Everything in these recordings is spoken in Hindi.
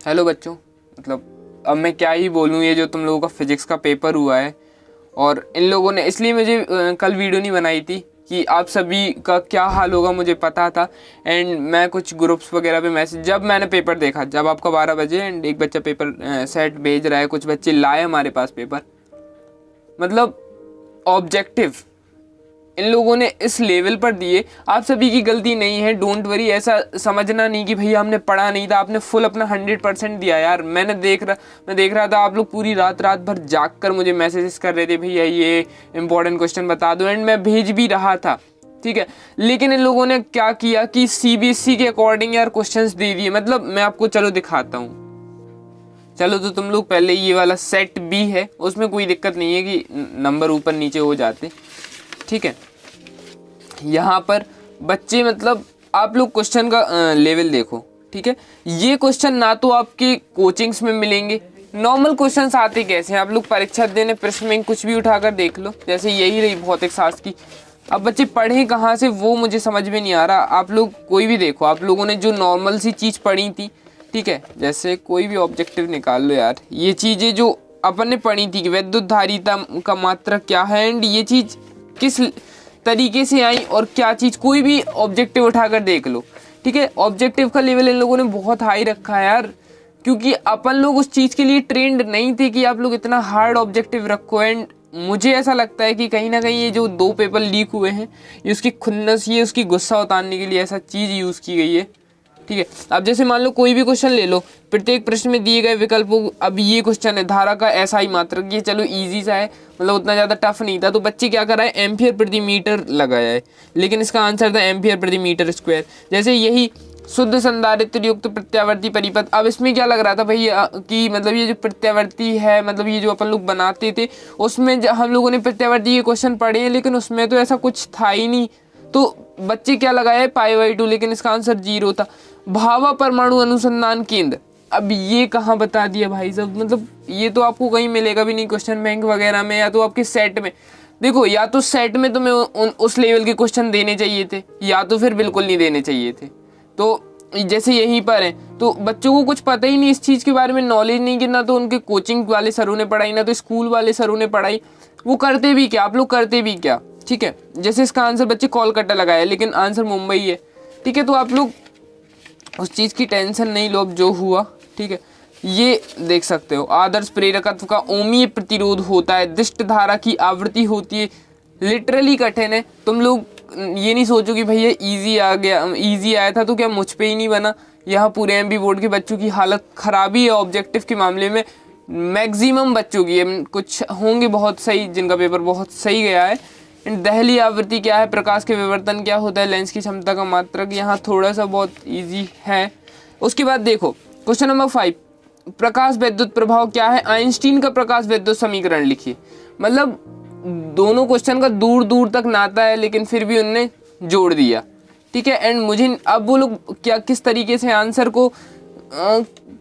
हेलो बच्चों, मतलब अब मैं क्या ही बोलूँ। ये जो तुम लोगों का फिजिक्स का पेपर हुआ है और इन लोगों ने, इसलिए मुझे कल वीडियो नहीं बनाई थी कि आप सभी का क्या हाल होगा मुझे पता था। एंड मैं कुछ ग्रुप्स वगैरह पे मैसेज, जब मैंने पेपर देखा, जब आपका 12 बजे एंड एक बच्चा पेपर सेट भेज रहा है, कुछ बच्चे लाए हमारे पास पेपर, मतलब ऑब्जेक्टिव इन लोगों ने इस लेवल पर दिए। आप सभी की गलती नहीं है, डोंट वरी। ऐसा समझना नहीं कि भैया हमने पढ़ा नहीं था, आपने फुल अपना 100% दिया यार। मैं देख रहा था आप लोग पूरी रात भर जाग कर मुझे मैसेजेस कर रहे थे, भैया ये इंपॉर्टेंट क्वेश्चन बता दो, एंड मैं भेज भी रहा था, ठीक है। लेकिन इन लोगों ने क्या किया कि सीबीएसई के अकॉर्डिंग यार क्वेश्चंस दे दिए। मतलब मैं आपको चलो दिखाता हूँ। चलो तो तुम लोग पहले, ये वाला सेट बी है, उसमें कोई दिक्कत नहीं है कि नंबर ऊपर नीचे हो जाते, ठीक है। यहाँ पर बच्चे, मतलब आप लोग क्वेश्चन का लेवल देखो, ठीक है। ये क्वेश्चन ना तो आपके कोचिंग्स में मिलेंगे। नॉर्मल क्वेश्चंस आते कैसे हैं, आप लोग परीक्षा देने प्रश्न में कुछ भी उठाकर देख लो, जैसे यही रही भौतिक शास्त्र की। अब बच्चे पढ़े कहाँ से वो मुझे समझ में नहीं आ रहा। आप लोग कोई भी देखो, आप लोगों ने जो नॉर्मल सी चीज़ पढ़ी थी, ठीक है, जैसे कोई भी ऑब्जेक्टिव निकाल लो यार। ये चीज़ें जो अपन ने पढ़ी थी कि विद्युत धारिता का मात्रक क्या है, एंड ये चीज़ किस तरीके से आई और क्या चीज़, कोई भी ऑब्जेक्टिव उठाकर देख लो, ठीक है। ऑब्जेक्टिव का लेवल इन लोगों ने बहुत हाई रखा है यार, क्योंकि अपन लोग उस चीज़ के लिए ट्रेंड नहीं थे कि आप लोग इतना हार्ड ऑब्जेक्टिव रखो। एंड मुझे ऐसा लगता है कि कहीं ना कहीं ये जो 2 पेपर लीक हुए हैं, ये उसकी खुन्नस, ये उसकी गुस्सा उतारने के लिए ऐसा चीज़ यूज़ की गई है, ठीक है। अब जैसे मान लो कोई भी क्वेश्चन ले लो, प्रत्येक प्रश्न में दिए गए विकल्पों, अब ये क्वेश्चन है धारा का SI मात्रक, ये चलो इजी सा है, मतलब उतना ज़्यादा टफ नहीं था। तो बच्चे क्या कर रहा है, एम्पियर प्रति मीटर लगाया है, लेकिन इसका आंसर था एम्पियर प्रति मीटर स्क्वायर। जैसे यही शुद्ध संधारित्र युक्त प्रत्यावर्ती परिपथ, अब इसमें क्या लग रहा था भैया कि मतलब ये जो प्रत्यावर्ती है, मतलब ये जो अपन लोग बनाते थे, उसमें हम लोगों ने प्रत्यावर्ती के क्वेश्चन पढ़े हैं, लेकिन उसमें तो ऐसा कुछ था ही नहीं। तो बच्चे क्या लगाए, π/2, लेकिन इसका आंसर 0 था। भाभा परमाणु अनुसंधान केंद्र, अब ये कहाँ बता दिया भाई साहब, मतलब ये तो आपको कहीं मिलेगा भी नहीं क्वेश्चन बैंक वगैरह में, या तो आपके सेट में। देखो, या तो सेट में तुम्हें उस लेवल के क्वेश्चन देने चाहिए थे, या तो फिर बिल्कुल नहीं देने चाहिए थे। तो जैसे यहीं पर है, तो बच्चों को कुछ पता ही नहीं इस चीज़ के बारे में, नॉलेज नहीं, कि ना तो उनके कोचिंग वाले सरों ने पढ़ाई, ना तो स्कूल वाले सरों ने पढ़ाई। वो करते भी क्या, आप लोग करते भी क्या, ठीक है। जैसे इसका आंसर बच्चे कोलकाता लगाया, लेकिन आंसर मुंबई है, ठीक है। तो आप लोग उस चीज़ की टेंशन नहीं लो, अब जो हुआ, ठीक है। ये देख सकते हो, आदर्श प्रेरकत्व का ओमीय प्रतिरोध होता है, दिष्ट धारा की आवृत्ति होती है। लिटरली कठिन है। तुम लोग ये नहीं सोचो कि भैया इजी आ गया, इजी आया था तो क्या मुझ पे ही नहीं बना। यहाँ पूरे एमपी बोर्ड के बच्चों की हालत खराबी है ऑब्जेक्टिव के मामले में, मैक्सिमम बच्चों की। कुछ होंगे बहुत सही जिनका पेपर बहुत सही गया है। दहली आवृत्ति क्या है, प्रकाश के विवर्तन क्या होता है, लेंस की क्षमता का मात्रक, यहाँ थोड़ा सा बहुत इजी है। उसके बाद देखो क्वेश्चन नंबर 5, प्रकाश विद्युत प्रभाव क्या है, आइंस्टीन का प्रकाश विद्युत समीकरण लिखिए। मतलब दोनों क्वेश्चन का दूर दूर तक नाता है, लेकिन फिर भी उनने जोड़ दिया, ठीक है। एंड मुझे अब वो लोग क्या किस तरीके से आंसर को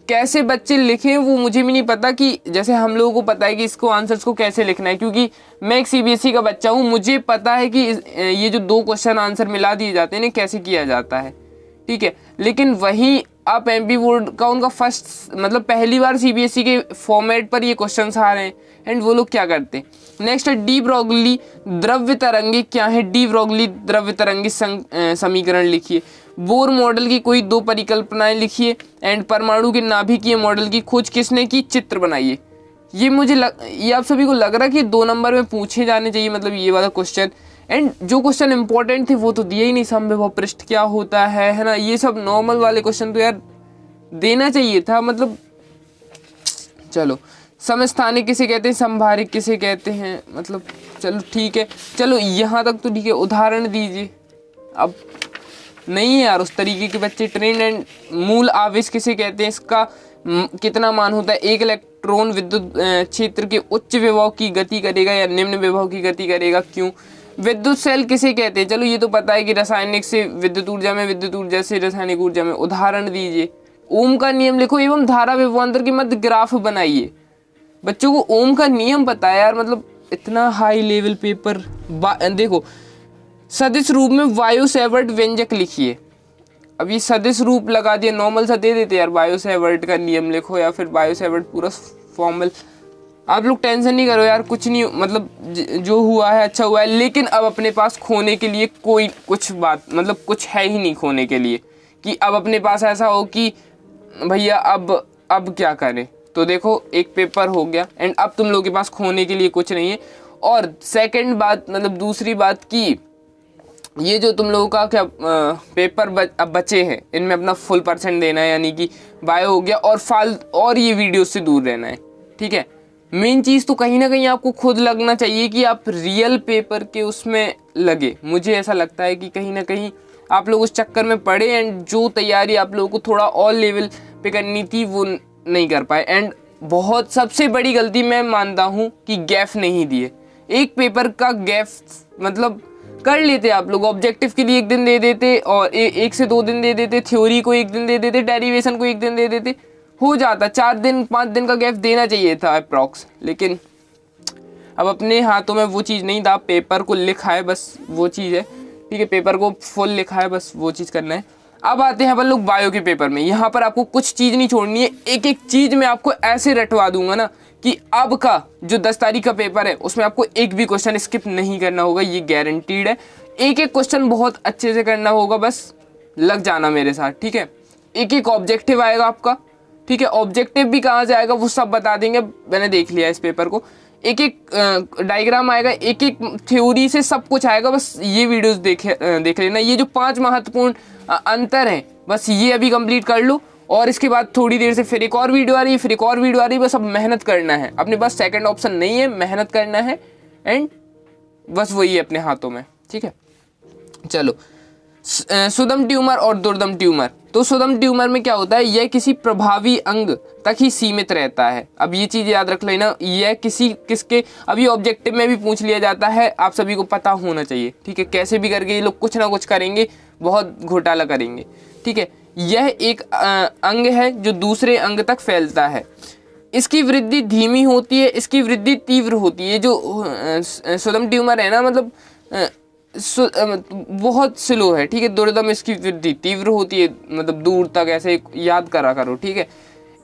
कैसे बच्चे लिखें वो मुझे भी नहीं पता, कि जैसे हम लोगों को पता है कि इसको आंसर्स को कैसे लिखना है, क्योंकि मैं एक सीबीएसई का बच्चा हूँ, मुझे पता है कि ये जो 2 क्वेश्चन आंसर मिला दिए जाते हैं कैसे किया जाता है, ठीक है। लेकिन वहीं आप एमपी बोर्ड का उनका फर्स्ट, मतलब पहली बार सीबीएसई के फॉर्मेट पर ये क्वेश्चंस आ रहे हैं, एंड वो लोग क्या करते हैं। नेक्स्ट है डी ब्रोगली द्रव्य तरंगी क्या है, डी ब्रोगली द्रव्य तरंगी समीकरण लिखिए। बोर मॉडल की कोई 2 परिकल्पनाएं लिखिए। एंड परमाणु के नाभिकीय मॉडल की खोज किसने की, चित्र बनाइए। ये मुझे ये आप सभी को लग रहा है कि 2 नंबर में पूछे जाने चाहिए, मतलब ये वाला क्वेश्चन। एंड जो क्वेश्चन इंपॉर्टेंट थे वो तो दिए ही नहीं, समविभव पृष्ठ क्या होता है ना, ये सब नॉर्मल वाले क्वेश्चन तो यार देना चाहिए था। मतलब चलो, समस्थानिक किसे कहते हैं, संभारिक किसे कहते हैं, मतलब चलो ठीक है, चलो यहाँ तक तो ठीक है। उदाहरण दीजिए। अब नहीं है यार उस तरीके के बच्चे ट्रेंड। एंड मूल आवेश किसे कहते हैं, इसका कितना मान होता है, एक इलेक्ट्रॉन विद्युत क्षेत्र के उच्च विभव की गति करेगा या निम्न विभव की गति करेगा, क्यों। विद्युत सेल किसे कहते हैं, चलो ये तो पता है कि रासायनिक से विद्युत ऊर्जा में, विद्युत ऊर्जा से रासायनिक ऊर्जा में। उदाहरण दीजिए। ओम का नियम लिखो एवं धारा विभवांतर के मध्य ग्राफ बनाइए। बच्चों को ओम का नियम पता है यार, मतलब इतना हाई लेवल पेपर। देखो, सदिश रूप में वायु सेवर्ट व्यंजक लिखिए। अब ये सदिश रूप लगा दिया, नॉर्मल सा दे देते यार, बायो सेवर्ट का नियम लिखो या फिर बायो सेवर्ट पूरा फॉर्मल। आप लोग टेंशन नहीं करो यार, कुछ नहीं, मतलब जो हुआ है अच्छा हुआ है, लेकिन अब अपने पास खोने के लिए कोई कुछ बात, मतलब कुछ है ही नहीं खोने के लिए, कि अब अपने पास ऐसा हो कि भैया अब क्या करें। तो देखो एक पेपर हो गया एंड अब तुम लोगों के पास खोने के लिए कुछ नहीं है। और सेकंड बात, मतलब दूसरी बात की ये जो तुम लोगों का क्या पेपर अब बचे हैं, इनमें अपना फुल % देना है, यानी कि बायो हो गया, और ये वीडियो से दूर रहना है, ठीक है। मेन चीज़ तो कहीं ना कहीं आपको खुद लगना चाहिए कि आप रियल पेपर के उसमें लगे। मुझे ऐसा लगता है कि कहीं ना कहीं आप लोग उस चक्कर में पड़े एंड जो तैयारी आप लोगों को थोड़ा और लेवल पे करनी थी वो नहीं कर पाए। एंड बहुत सबसे बड़ी गलती मैं मानता हूँ कि गैप नहीं दिए। एक पेपर का गैप मतलब कर लेते आप लोग, ऑब्जेक्टिव के लिए 1 दिन दे देते और 1 से 2 दिन दे देते, थ्योरी को 1 दिन दे देते, डेरिवेशन को 1 दिन दे देते, हो जाता। 4 दिन 5 दिन का गैप देना चाहिए था अप्रॉक्स, लेकिन अब अपने हाथों में वो चीज़ नहीं था। पेपर को लिखा है बस वो चीज़ है, ठीक है, पेपर को फुल लिखा है बस वो चीज़ करना है। अब आते हैं अपन लोग बायो के पेपर में। यहाँ पर आपको कुछ चीज़ नहीं छोड़नी है, एक एक चीज़ मैं आपको ऐसे रटवा दूंगा ना कि अब का जो 10 तारीख का पेपर है उसमें आपको एक भी क्वेश्चन स्किप नहीं करना होगा, ये गारंटीड है। एक एक क्वेश्चन बहुत अच्छे से करना होगा, बस लग जाना मेरे साथ, ठीक है। एक एक ऑब्जेक्टिव आएगा आपका, ठीक है। ऑब्जेक्टिव भी कहाँ से आएगा वो सब बता देंगे, मैंने देख लिया इस पेपर को। एक एक डायग्राम आएगा, एक एक थ्योरी से सब कुछ आएगा, बस ये वीडियोस देख लेना। ये जो 5 महत्वपूर्ण अंतर हैं बस ये अभी कंप्लीट कर लो, और इसके बाद थोड़ी देर से फिर एक और वीडियो आ रही है, फिर एक और वीडियो आ रही है। बस अब मेहनत करना है, अपने पास सेकंड ऑप्शन नहीं है, मेहनत करना है एंड बस वही है अपने हाथों में, ठीक है। चलो, सुदम ट्यूमर और दुर्दम ट्यूमर। तो सुदम ट्यूमर में क्या होता है, यह किसी प्रभावी अंग तक ही सीमित रहता है। अब ये चीज़ याद रख लेना, यह किसके, अभी ऑब्जेक्टिव में भी पूछ लिया जाता है, आप सभी को पता होना चाहिए, ठीक है। कैसे भी करके ये लोग कुछ ना कुछ करेंगे, बहुत घोटाला करेंगे, ठीक है। यह एक अंग है जो दूसरे अंग तक फैलता है। इसकी वृद्धि धीमी होती है, इसकी वृद्धि तीव्र होती है। जो सुदम ट्यूमर है ना, मतलब बहुत स्लो है, ठीक है। दुर्दम इसकी वृद्धि तीव्र होती है, मतलब दूर तक ऐसे याद करा करो, ठीक है।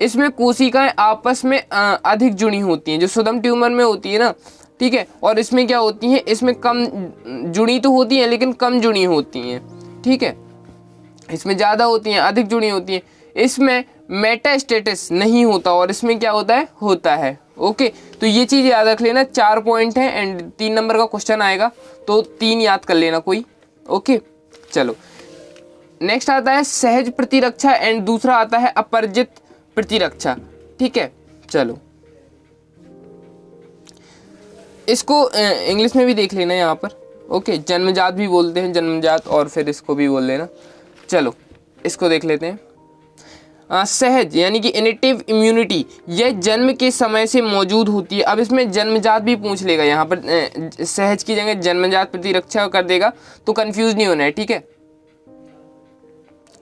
इसमें कोशिकाएं आपस में अधिक जुड़ी होती हैं, जो सुदम ट्यूमर में होती है ना, ठीक है। और इसमें क्या होती हैं, इसमें कम जुड़ी तो होती हैं लेकिन कम जुड़ी होती हैं, ठीक है। इसमें ज़्यादा होती हैं, अधिक जुड़ी होती हैं। इसमें मेटास्टेसिस नहीं होता और इसमें क्या होता है। ओके, तो ये चीज़ याद रख लेना। 4 पॉइंट है एंड 3 नंबर का क्वेश्चन आएगा, तो 3 याद कर लेना कोई। ओके, चलो नेक्स्ट आता है सहज प्रतिरक्षा एंड दूसरा आता है अपरिजित प्रतिरक्षा, ठीक है। चलो इसको इंग्लिश में भी देख लेना यहाँ पर। ओके, जन्मजात भी बोलते हैं, जन्मजात, और फिर इसको भी बोल लेना। चलो इसको देख लेते हैं। सहज यानी कि इनेटिव इम्यूनिटी, यह जन्म के समय से मौजूद होती है। अब इसमें जन्मजात भी पूछ लेगा, यहाँ पर सहज की जगह जन्मजात प्रतिरक्षा कर देगा, तो कंफ्यूज नहीं होना है, ठीक है।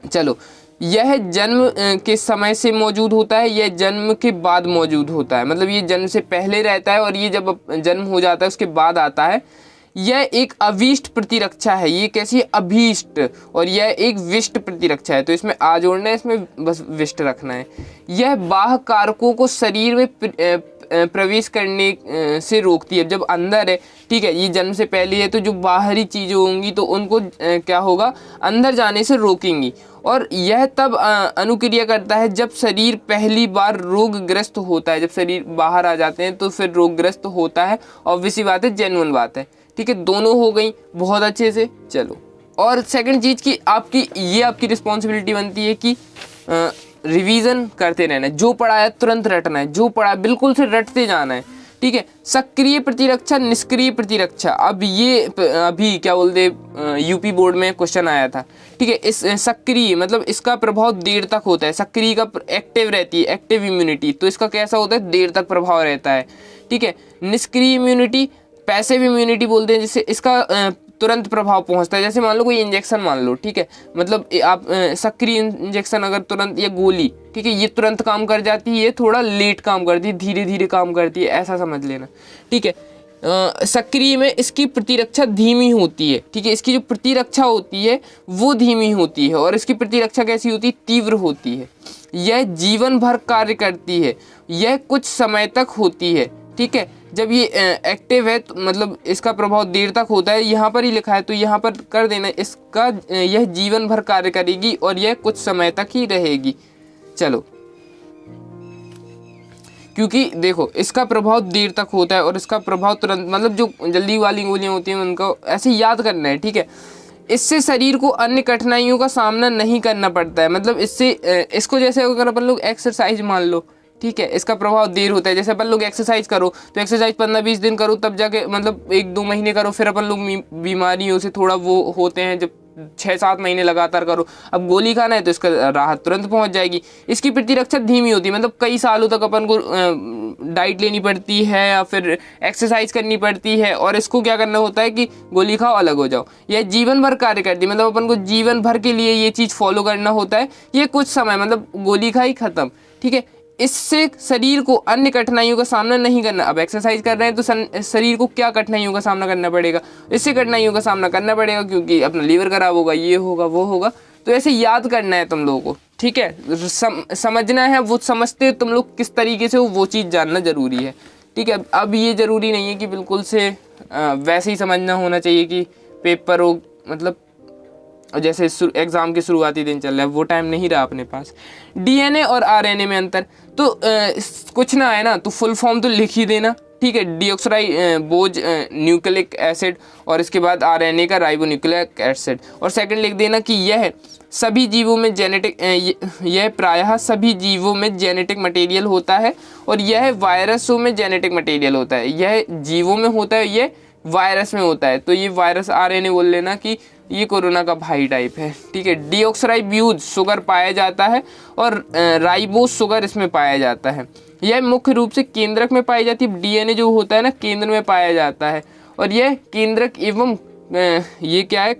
चलो, यह जन्म के समय से मौजूद होता है, यह जन्म के बाद मौजूद होता है, मतलब ये जन्म से पहले रहता है और ये जब जन्म हो जाता है उसके बाद आता है। यह एक अभीष्ट प्रतिरक्षा है, ये कैसी है, अभीष्ट, और यह एक विष्ट प्रतिरक्षा है, तो इसमें आ जोड़ना है, इसमें बस विष्ट रखना है। यह बाह्य कारकों को शरीर में प्रवेश करने से रोकती है, जब अंदर है, ठीक है, ये जन्म से पहले है, तो जो बाहरी चीज़ें होंगी तो उनको क्या होगा, अंदर जाने से रोकेंगी। और यह तब अनुक्रिया करता है जब शरीर पहली बार रोगग्रस्त होता है, जब शरीर बाहर आ जाते हैं तो फिर रोगग्रस्त होता है। ऑब्वियसली बात है, जेन्युइन बात है, ठीक है। दोनों हो गई बहुत अच्छे से। चलो, और सेकंड चीज़ की आपकी रिस्पॉन्सिबिलिटी बनती है कि रिवीजन करते रहना है, जो पढ़ा है तुरंत रटना है, जो पढ़ा है बिल्कुल से रटते जाना है, ठीक है। सक्रिय प्रतिरक्षा, निष्क्रिय प्रतिरक्षा, अब ये अभी क्या बोलते यूपी बोर्ड में क्वेश्चन आया था, ठीक है। इस सक्रिय मतलब इसका प्रभाव देर तक होता है, सक्रिय का एक्टिव रहती है, एक्टिव इम्यूनिटी, तो इसका कैसा होता है, देर तक प्रभाव रहता है, ठीक है। निष्क्रिय इम्यूनिटी, पैसिव इम्यूनिटी बोलते हैं, जिससे इसका तुरंत प्रभाव पहुंचता है। जैसे मान लो कोई इंजेक्शन मान लो, ठीक है, मतलब आप सक्रिय इंजेक्शन अगर तुरंत, या गोली, ठीक है, ये तुरंत काम कर जाती है, ये थोड़ा लेट काम करती है, धीरे धीरे काम करती है, ऐसा समझ लेना, ठीक है। सक्रिय में इसकी प्रतिरक्षा धीमी होती है, ठीक है। इसकी जो प्रतिरक्षा होती है वो धीमी होती है और इसकी प्रतिरक्षा कैसी होती है, तीव्र होती है। यह जीवन भर कार्य करती है, यह कुछ समय तक होती है, ठीक है। जब ये एक्टिव है तो मतलब इसका प्रभाव देर तक होता है, यहाँ पर ही लिखा है तो यहाँ पर कर देना, इसका यह जीवन भर कार्य करेगी और यह कुछ समय तक ही रहेगी। चलो, क्योंकि देखो इसका प्रभाव देर तक होता है और इसका प्रभाव तुरंत, मतलब जो जल्दी वाली गोलियां होती हैं उनको ऐसे याद करना है, ठीक है। इससे शरीर को अन्य कठिनाइयों का सामना नहीं करना पड़ता है, मतलब इससे इसको जैसे अगर अपन लोग एक्सरसाइज मान लो, ठीक है, इसका प्रभाव देर होता है। जैसे अपन लोग एक्सरसाइज करो तो एक्सरसाइज 15-20 दिन करो तब जाके, मतलब 1-2 महीने करो, फिर अपन लोग बीमारियों से थोड़ा वो होते हैं, जब 6-7 महीने लगातार करो। अब गोली खाना है तो इसका राहत तुरंत पहुंच जाएगी। इसकी प्रतिरक्षा धीमी होती है, मतलब कई सालों तक अपन को डाइट लेनी पड़ती है या फिर एक्सरसाइज करनी पड़ती है और इसको क्या करना होता है कि गोली खाओ अलग हो जाओ। यह जीवन भर कार्य करती है, मतलब अपन को जीवन भर के लिए ये चीज़ फॉलो करना होता है। ये कुछ समय, मतलब गोली खाई खत्म, ठीक है। इससे शरीर को अन्य कठिनाइयों का सामना नहीं करना। अब एक्सरसाइज कर रहे हैं तो शरीर को क्या कठिनाइयों का सामना करना पड़ेगा, इससे कठिनाइयों का सामना करना पड़ेगा क्योंकि अपना लीवर खराब होगा, ये होगा वो होगा। तो ऐसे याद करना है तुम लोगों को, ठीक है। समझना है, वो समझते तुम लोग किस तरीके से वो चीज़ जानना जरूरी है, ठीक है। अब ये जरूरी नहीं है कि बिल्कुल से वैसे ही समझना होना चाहिए कि पेपर हो, मतलब जैसे एग्ज़ाम के शुरुआती दिन चल रहा है वो टाइम नहीं रहा अपने पास। डीएनए और आरएनए में अंतर तो कुछ ना है ना तो फुल फॉर्म तो लिख ही देना, ठीक है। डीऑक्सराइबोज न्यूक्लिक एसिड और इसके बाद आरएनए का राइबोन्यूक्लिक एसिड, और सेकंड लिख देना कि यह सभी जीवों में यह प्रायः सभी जीवों में जेनेटिक मटेरियल होता है और यह वायरसों में जेनेटिक मटेरियल होता है। यह जीवों में होता है, यह वायरस में होता है। तो ये वायरस आरएनए बोल लेना कि ये कोरोना का भाई टाइप है, ठीक है। डीऑक्सराइबोज शुगर पाया जाता है और राइबोज शुगर इसमें पाया जाता है। यह मुख्य रूप से केंद्रक में पाई जाती है। डीएनए जो होता है ना केंद्र में पाया जाता है और यह केंद्रक एवं ये क्या है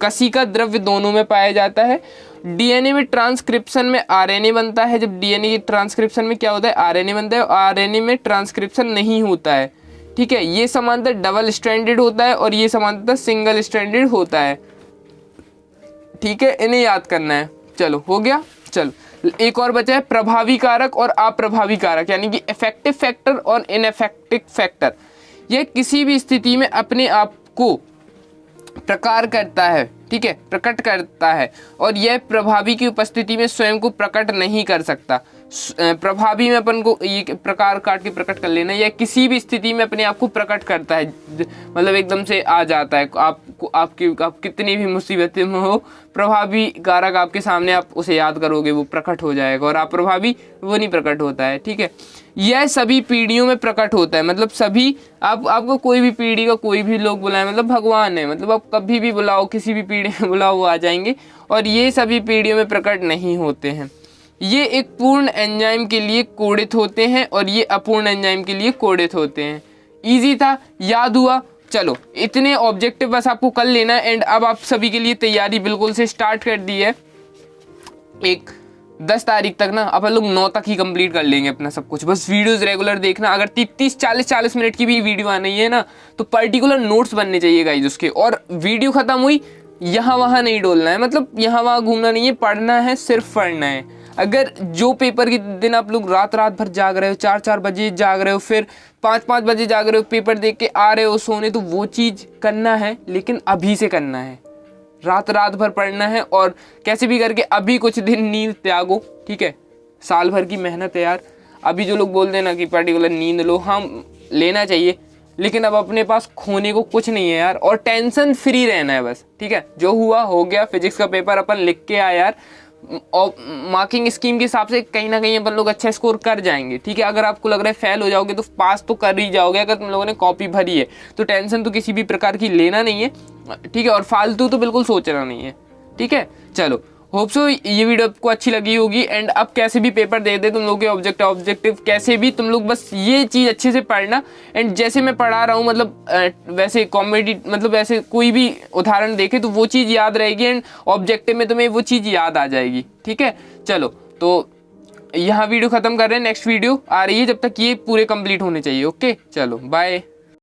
कशिका द्रव्य दोनों में पाया जाता है। डीएनए में ट्रांसक्रिप्शन में आरएनए बनता है। जब डीएनए की ट्रांसक्रिप्शन में क्या होता है, आरएनए बनता है और आरएनए में ट्रांसक्रिप्शन नहीं होता है, ठीक है। ये समांतर डबल स्ट्रैंडेड होता है और ये समांतर सिंगल स्ट्रैंडेड होता है, ठीक है। इन्हें याद करना है। चलो हो गया। चलो एक और बचा है प्रभावी कारक और अप्रभावी कारक, यानी कि इफेक्टिव फैक्टर और इनइफेक्टिव फैक्टर। यह किसी भी स्थिति में अपने आप को प्रकार करता है, ठीक है, प्रकट करता है और यह प्रभावी की उपस्थिति में स्वयं को प्रकट नहीं कर सकता। प्रभावी में अपन को ये प्रकार काट के प्रकट कर लेना, या किसी भी स्थिति में अपने आप को प्रकट करता है, मतलब एकदम से आ जाता है आपको, आप कितनी भी मुसीबतें में हो, प्रभावी कारक आपके सामने, आप उसे याद करोगे वो प्रकट हो जाएगा, और अप्रभावी वो नहीं प्रकट होता है, ठीक है। यह सभी पीढ़ियों में प्रकट होता है, मतलब सभी आपको कोई भी पीढ़ी का कोई भी लोग बुलाए, मतलब भगवान है, मतलब आप कभी भी बुलाओ, किसी भी पीढ़ी में बुलाओ वो आ जाएंगे, और ये सभी पीढ़ियों में प्रकट नहीं होते हैं। ये एक पूर्ण एंजाइम के लिए कोडित होते हैं और ये अपूर्ण एंजाइम के लिए कोडित होते हैं। इजी था, याद हुआ। चलो इतने ऑब्जेक्टिव बस आपको कर लेना है। एंड अब आप सभी के लिए तैयारी बिल्कुल से स्टार्ट कर दी है। एक 10 तारीख तक ना अपन लोग 9 तक ही कंप्लीट कर लेंगे अपना सब कुछ। बस वीडियोस रेगुलर देखना। अगर 30-40 मिनट की भी वीडियो आनी है ना तो पर्टिकुलर नोट्स बनने चाहिए गाइस उसके, और वीडियो खत्म हुई यहाँ वहाँ नहीं डोलना है, मतलब यहाँ वहाँ घूमना नहीं है, पढ़ना है, सिर्फ पढ़ना है। अगर जो पेपर के दिन आप लोग रात भर जाग रहे हो, 4 बजे जाग रहे हो, फिर 5 बजे जाग रहे हो, पेपर देख के आ रहे हो सोने, तो वो चीज़ करना है, लेकिन अभी से करना है। रात भर पढ़ना है और कैसे भी करके अभी कुछ दिन नींद त्यागो, ठीक है। साल भर की मेहनत है यार। अभी जो लोग बोलते हैं ना कि पर्टिकुलर नींद लो, हाँ लेना चाहिए, लेकिन अब अपने पास खोने को कुछ नहीं है यार, और टेंशन फ्री रहना है बस, ठीक है। जो हुआ हो गया। फिजिक्स का पेपर अपन लिख के आए यार, और मार्किंग स्कीम के हिसाब से कहीं ना कहीं अपन लोग अच्छा स्कोर कर जाएंगे, ठीक है। अगर आपको लग रहा है फेल हो जाओगे तो पास तो कर ही जाओगे, अगर तुम लोगों ने कॉपी भरी है तो टेंशन तो किसी भी प्रकार की लेना नहीं है, ठीक है। और फालतू तो बिल्कुल सोचना नहीं है, ठीक है। चलो होप सो ये वीडियो आपको अच्छी लगी होगी। एंड अब कैसे भी पेपर दे दे तुम लोग के ऑब्जेक्टिव कैसे भी तुम लोग बस ये चीज़ अच्छे से पढ़ना। एंड जैसे मैं पढ़ा रहा हूँ, मतलब वैसे कॉमेडी, मतलब ऐसे कोई भी उदाहरण देखे तो वो चीज़ याद रहेगी, एंड ऑब्जेक्टिव में तुम्हें वो चीज़ याद आ जाएगी, ठीक है। चलो तो यहाँ वीडियो ख़त्म कर रहे हैं, नेक्स्ट वीडियो आ रही है, जब तक ये पूरे कंप्लीट होने चाहिए। ओके चलो बाय।